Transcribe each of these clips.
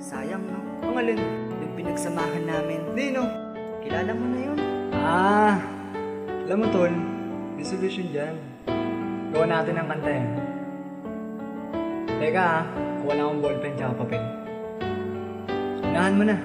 Sayang, no? Ang alin? Yung pinagsamahan namin. Nino? Kilala mo na yun? Alam mo tol, may solusyon dyan. Gawa natin ang kanta yan. Teka kuha lang akong ballpen tsaka papel. Unahan mo na.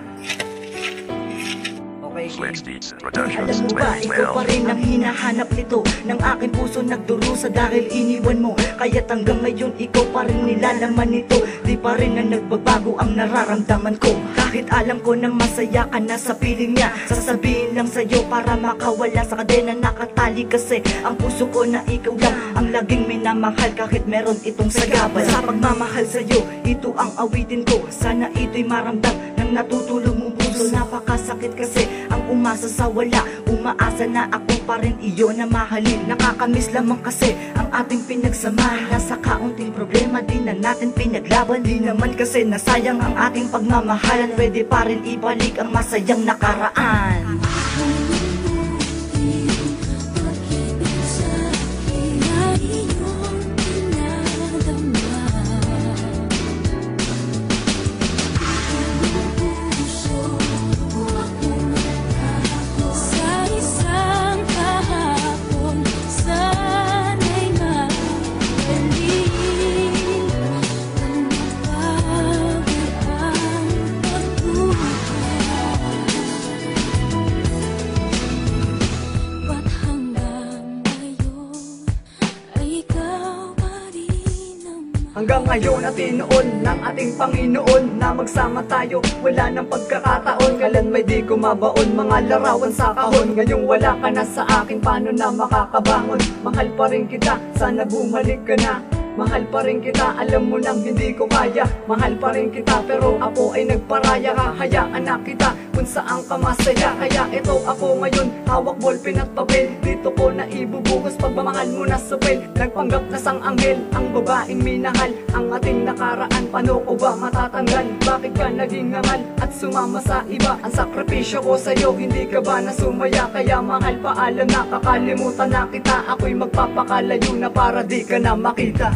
Okay, Flex game. Beats Alam Productions. mo ba, ikaw pa rin ang hinahanap nito ng aking puso nagdurusa dahil iniwan mo. Kaya't hanggang ngayon ikaw pa rin nilalaman nito. Di pa rin na nagbabago ang nararamdaman ko. Kahit alam ko na masaya ka na sa piling niya, sasabihin lang sa'yo para makawala sa kadena nakatali. Kasi ang puso ko na ikaw lang ang laging minamahal kahit meron itong sagabal. Sa pagmamahal sa'yo, ito ang awitin ko. Sana ito'y maramdam ng natutulog mong puso. Napakasakit kasi ang umasa sa wala. Umaasa na ako pa rin iyo na mahalin. Nakakamiss lamang kasi ang ating pinagsamahan. Nasa kaunting problema di na natin pinaglaban. Di naman kasi nasayang ang ating pagmamahalan. Pwede pa rin ibalik ang masayang nakaraan. Hanggang ngayon at inoon ng ating Panginoon na magsama tayo, wala nang pagkakataon. Kailan may di kumabaon, mga larawan sa kahon. Ngayong wala ka na sa akin, paano na makakabangon? Mahal pa rin kita, sana bumalik ka na. Mahal pa rin kita, alam mo nang hindi ko kaya. Mahal pa rin kita, pero ako ay nagparaya. Hahayaan na kita kung saan ka masaya. Kaya ito ako ngayon, hawak ballpen at papel. Dito ko na ibubuhos pagmamahal mo na supel. Nagpanggap na sang anghel, ang babaeng minahal. Ang ating nakaraan, paano ko ba matatanggal? Bakit ka naging hangal at sumama sa iba? Ang sakripisyo ko sa'yo, hindi ka ba nasumaya? Kaya mahal, paalam na, kakalimutan na kita. Ako'y magpapakalayo na para di ka na makita.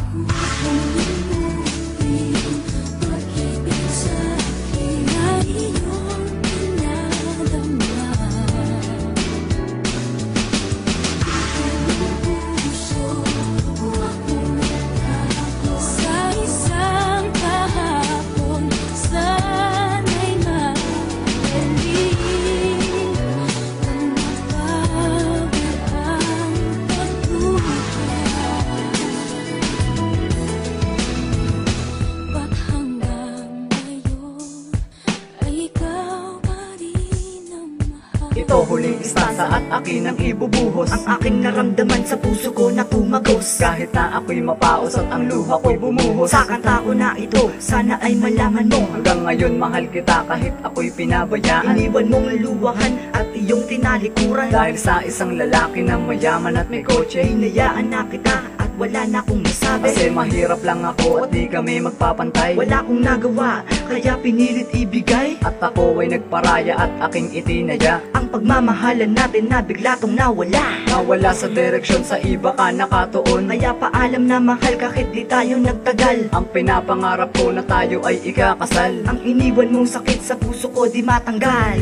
Ito huling istansa at akin ang ibubuhos. Ang aking naramdaman sa puso ko na tumagos. Kahit na ako'y mapaos at ang luha ko'y bumuhos. Sa kanta ko na ito, sana ay malaman mo. Hanggang ngayon mahal kita kahit ako'y pinabayaan. Iniwan mong luwahan at iyong tinalikuran. Dahil sa isang lalaki na mayaman at may kotse, Hinayaan na kita at wala na akong masabi. kasi mahirap lang ako at di kami magpapantay. Wala akong nagawa, kaya pinilit ibigay. At ako ay nagparaya at aking itinaya. Ang pagmamahalan natin na bigla tong nawala. Nawala sa direksyon, sa iba ka nakatuon. Kaya paalam na mahal kahit di tayo nagtagal. Ang pinapangarap ko na tayo ay ikakasal. Ang iniwan mong sakit sa puso ko di matanggal.